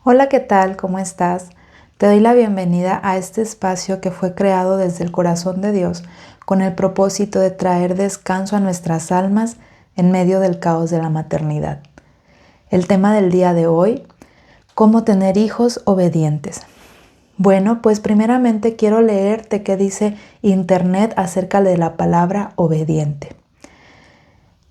Hola, ¿qué tal? ¿Cómo estás? Te doy la bienvenida a este espacio que fue creado desde el corazón de Dios con el propósito de traer descanso a nuestras almas en medio del caos de la maternidad. El tema del día de hoy, ¿cómo tener hijos obedientes? Bueno, pues primeramente quiero leerte qué dice Internet acerca de la palabra obediente.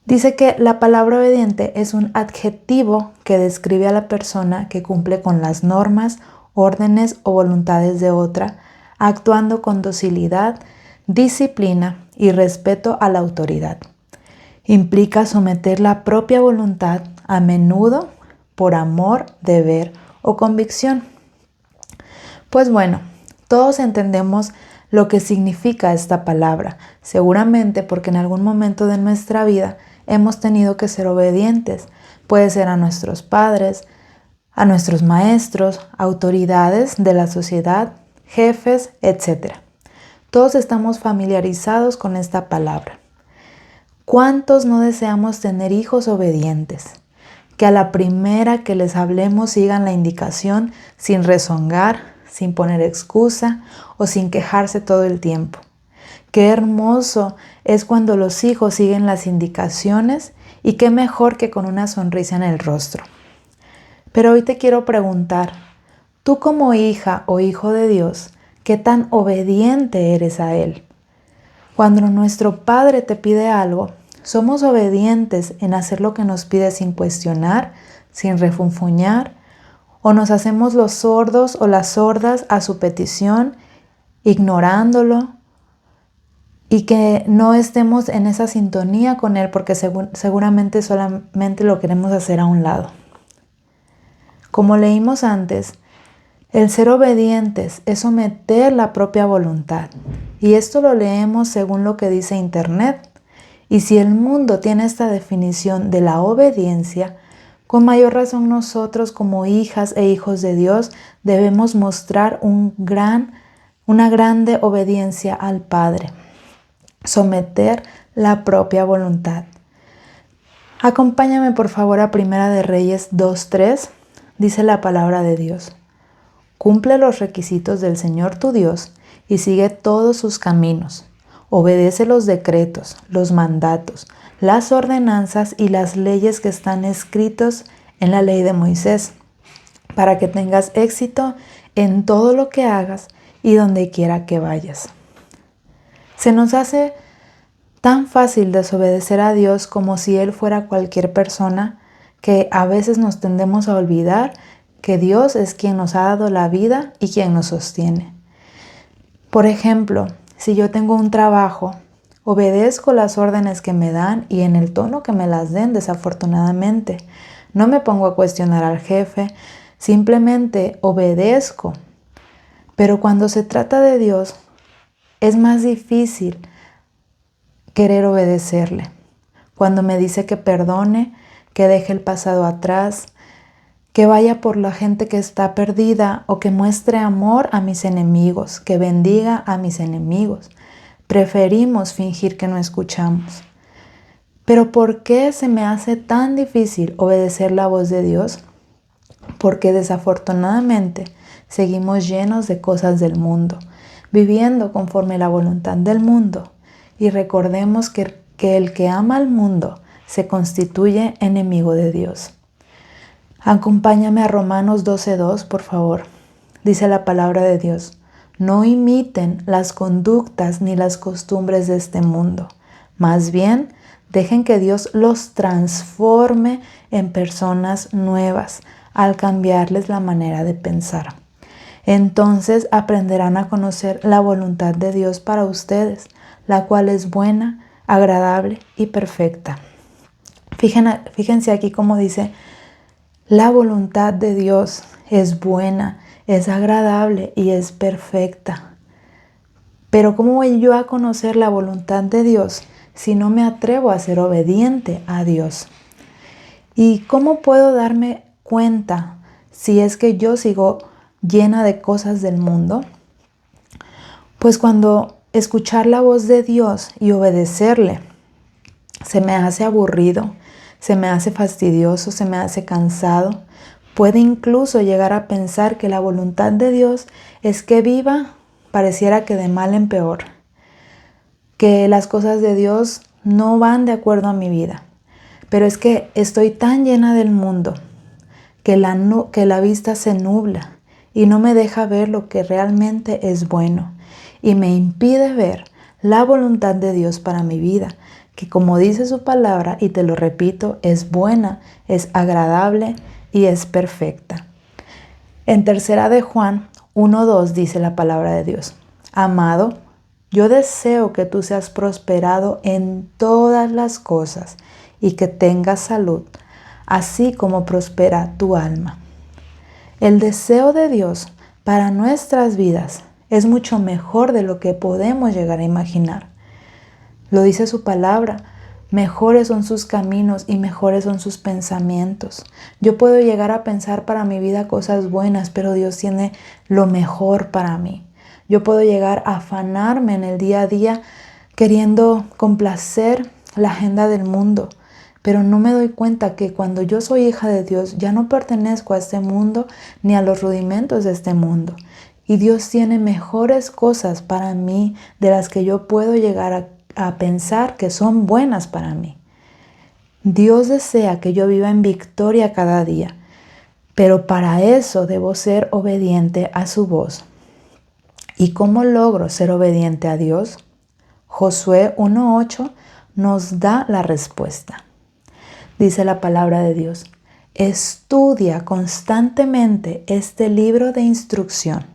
Dice que la palabra obediente es un adjetivo que describe a la persona que cumple con las normas, órdenes o voluntades de otra, actuando con docilidad, disciplina y respeto a la autoridad. Implica someter la propia voluntad, a menudo por amor, deber o convicción. Pues bueno, todos entendemos lo que significa esta palabra, seguramente porque en algún momento de nuestra vida hemos tenido que ser obedientes. Puede ser a nuestros padres, a nuestros maestros, autoridades de la sociedad, jefes, etc. Todos estamos familiarizados con esta palabra. ¿Cuántos no deseamos tener hijos obedientes? Que a la primera que les hablemos sigan la indicación sin rezongar, sin poner excusa o sin quejarse todo el tiempo. Qué hermoso es cuando los hijos siguen las indicaciones y qué mejor que con una sonrisa en el rostro. Pero hoy te quiero preguntar, tú como hija o hijo de Dios, ¿qué tan obediente eres a Él? Cuando nuestro Padre te pide algo, somos obedientes en hacer lo que nos pide sin cuestionar, sin refunfuñar, o nos hacemos los sordos o las sordas a su petición, ignorándolo, y que no estemos en esa sintonía con Él porque seguramente solamente lo queremos hacer a un lado. Como leímos antes, el ser obedientes es someter la propia voluntad. Y esto lo leemos según lo que dice Internet. Y si el mundo tiene esta definición de la obediencia, con mayor razón nosotros como hijas e hijos de Dios debemos mostrar una grande obediencia al Padre. Someter la propia voluntad. Acompáñame por favor a Primera de Reyes 2:3. Dice la palabra de Dios. Cumple los requisitos del Señor tu Dios y sigue todos sus caminos. Obedece los decretos, los mandatos, las ordenanzas y las leyes que están escritos en la ley de Moisés, para que tengas éxito en todo lo que hagas y donde quiera que vayas. Se nos hace tan fácil desobedecer a Dios como si Él fuera cualquier persona que a veces nos tendemos a olvidar que Dios es quien nos ha dado la vida y quien nos sostiene. Por ejemplo, si yo tengo un trabajo, obedezco las órdenes que me dan y en el tono que me las den, desafortunadamente. No me pongo a cuestionar al jefe, simplemente obedezco. Pero cuando se trata de Dios, es más difícil querer obedecerle. Cuando me dice que perdone, que deje el pasado atrás, que vaya por la gente que está perdida o que muestre amor a mis enemigos, que bendiga a mis enemigos. Preferimos fingir que no escuchamos. Pero ¿por qué se me hace tan difícil obedecer la voz de Dios? Porque desafortunadamente seguimos llenos de cosas del mundo, viviendo conforme la voluntad del mundo. Y recordemos que el que ama al mundo se constituye enemigo de Dios. Acompáñame a Romanos 12:2, por favor. Dice la palabra de Dios. No imiten las conductas ni las costumbres de este mundo. Más bien, dejen que Dios los transforme en personas nuevas al cambiarles la manera de pensar. Entonces aprenderán a conocer la voluntad de Dios para ustedes, la cual es buena, agradable y perfecta. Fíjense aquí cómo dice, la voluntad de Dios es buena, es agradable y es perfecta. Pero ¿cómo voy yo a conocer la voluntad de Dios si no me atrevo a ser obediente a Dios? ¿Y cómo puedo darme cuenta si es que yo sigo llena de cosas del mundo? Pues cuando escuchar la voz de Dios y obedecerle se me hace aburrido, se me hace fastidioso, se me hace cansado, Puede incluso llegar a pensar que la voluntad de Dios es que viva, pareciera que de mal en peor, que las cosas de Dios no van de acuerdo a mi vida. Pero es que estoy tan llena del mundo que la vista se nubla y no me deja ver lo que realmente es bueno y me impide ver la voluntad de Dios para mi vida, que como dice su palabra, y te lo repito, es buena, es agradable y es perfecta. En tercera de Juan 1:2 dice la palabra de Dios: Amado, yo deseo que tú seas prosperado en todas las cosas y que tengas salud, así como prospera tu alma. El deseo de Dios para nuestras vidas es mucho mejor de lo que podemos llegar a imaginar. Lo dice su palabra: mejores son sus caminos y mejores son sus pensamientos. Yo puedo llegar a pensar para mi vida cosas buenas, pero Dios tiene lo mejor para mí. Yo puedo llegar a afanarme en el día a día queriendo complacer la agenda del mundo, pero no me doy cuenta que cuando yo soy hija de Dios ya no pertenezco a este mundo ni a los rudimentos de este mundo. Y Dios tiene mejores cosas para mí de las que yo puedo llegar a pensar que son buenas para mí. Dios desea que yo viva en victoria cada día, pero para eso debo ser obediente a su voz. ¿Y cómo logro ser obediente a Dios? Josué 1:8 nos da la respuesta. Dice la palabra de Dios: estudia constantemente este libro de instrucción.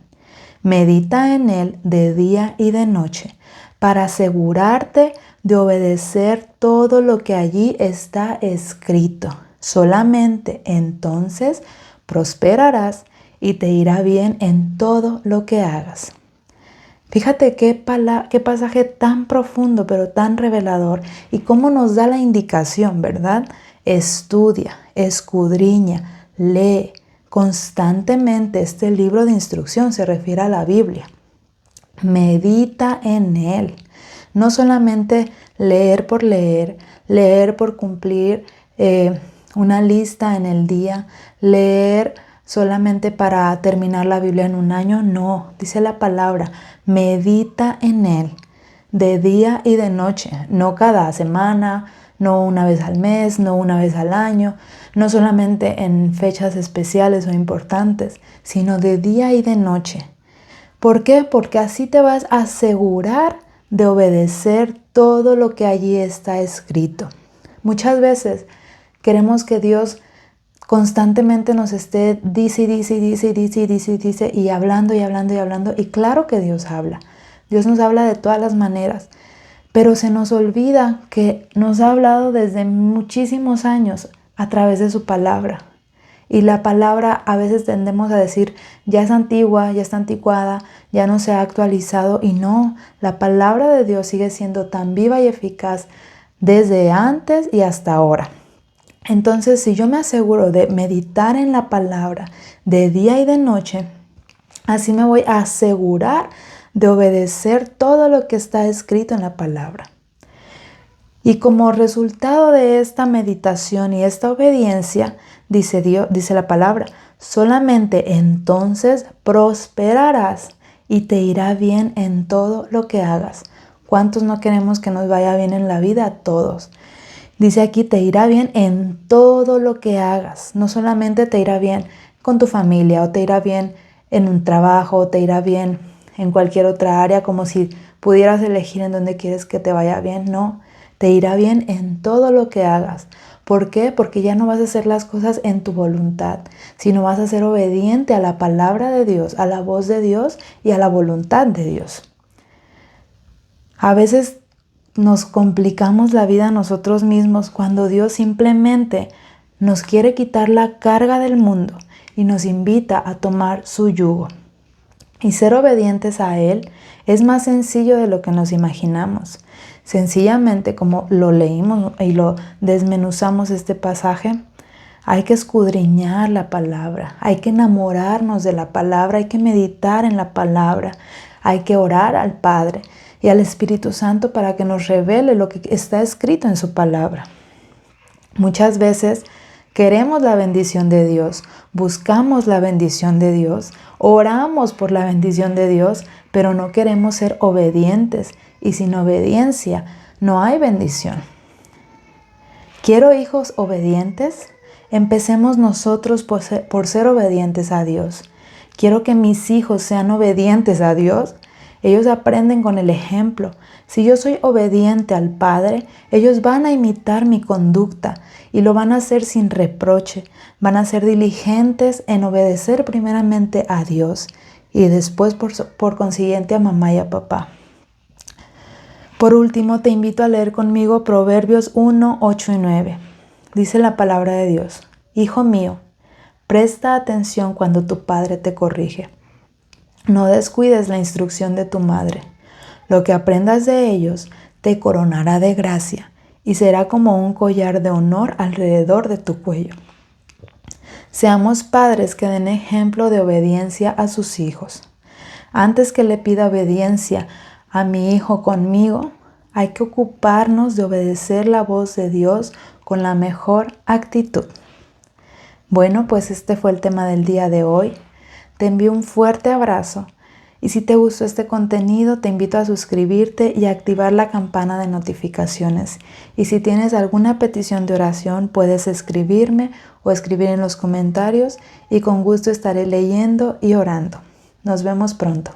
Medita en él de día y de noche, para asegurarte de obedecer todo lo que allí está escrito. Solamente entonces prosperarás y te irá bien en todo lo que hagas. Fíjate qué pasaje tan profundo, pero tan revelador, y cómo nos da la indicación, ¿verdad? Estudia, escudriña, lee constantemente este libro de instrucción, se refiere a la Biblia. Medita en él. No solamente leer por cumplir una lista en el día, leer solamente para terminar la Biblia en un año. No, dice la palabra: medita en él de día y de noche, no cada semana, no una vez al mes, no una vez al año, no solamente en fechas especiales o importantes, sino de día y de noche. ¿Por qué? Porque así te vas a asegurar de obedecer todo lo que allí está escrito. Muchas veces queremos que Dios constantemente nos esté dice y hablando y hablando y hablando. Y claro que Dios habla. Dios nos habla de todas las maneras. Pero se nos olvida que nos ha hablado desde muchísimos años a través de su palabra. Y la palabra a veces tendemos a decir: ya es antigua, ya está anticuada, ya no se ha actualizado. Y no, la palabra de Dios sigue siendo tan viva y eficaz desde antes y hasta ahora. Entonces, si yo me aseguro de meditar en la palabra de día y de noche, así me voy a asegurar de obedecer todo lo que está escrito en la palabra. Y como resultado de esta meditación y esta obediencia, dice la palabra: solamente entonces prosperarás y te irá bien en todo lo que hagas. ¿Cuántos no queremos que nos vaya bien en la vida? Todos. Dice aquí: te irá bien en todo lo que hagas. No solamente te irá bien con tu familia, o te irá bien en un trabajo, o te irá bien en cualquier otra área, como si pudieras elegir en dónde quieres que te vaya bien. No, te irá bien en todo lo que hagas. ¿Por qué? Porque ya no vas a hacer las cosas en tu voluntad, sino vas a ser obediente a la palabra de Dios, a la voz de Dios y a la voluntad de Dios. A veces nos complicamos la vida nosotros mismos cuando Dios simplemente nos quiere quitar la carga del mundo y nos invita a tomar su yugo. Y ser obedientes a Él es más sencillo de lo que nos imaginamos. Sencillamente, como lo leímos y lo desmenuzamos este pasaje, hay que escudriñar la palabra, hay que enamorarnos de la palabra, hay que meditar en la palabra, hay que orar al Padre y al Espíritu Santo para que nos revele lo que está escrito en su palabra. Muchas veces Queremos la bendición de Dios, buscamos la bendición de Dios, oramos por la bendición de Dios, pero no queremos ser obedientes. Y sin obediencia no hay bendición. ¿Quiero hijos obedientes? Empecemos nosotros por ser obedientes a Dios. Quiero que mis hijos sean obedientes a Dios. Ellos aprenden con el ejemplo. Si yo soy obediente al Padre, ellos van a imitar mi conducta y lo van a hacer sin reproche. Van a ser diligentes en obedecer primeramente a Dios y después por consiguiente a mamá y a papá. Por último, te invito a leer conmigo Proverbios 1, 8 y 9. Dice la palabra de Dios: Hijo mío, presta atención cuando tu padre te corrige. No descuides la instrucción de tu madre. Lo que aprendas de ellos te coronará de gracia y será como un collar de honor alrededor de tu cuello. Seamos padres que den ejemplo de obediencia a sus hijos. Antes que le pida obediencia a mi hijo conmigo, hay que ocuparnos de obedecer la voz de Dios con la mejor actitud. Bueno, pues este fue el tema del día de hoy. Te envío un fuerte abrazo y si te gustó este contenido te invito a suscribirte y a activar la campana de notificaciones. Y si tienes alguna petición de oración puedes escribirme o escribir en los comentarios y con gusto estaré leyendo y orando. Nos vemos pronto.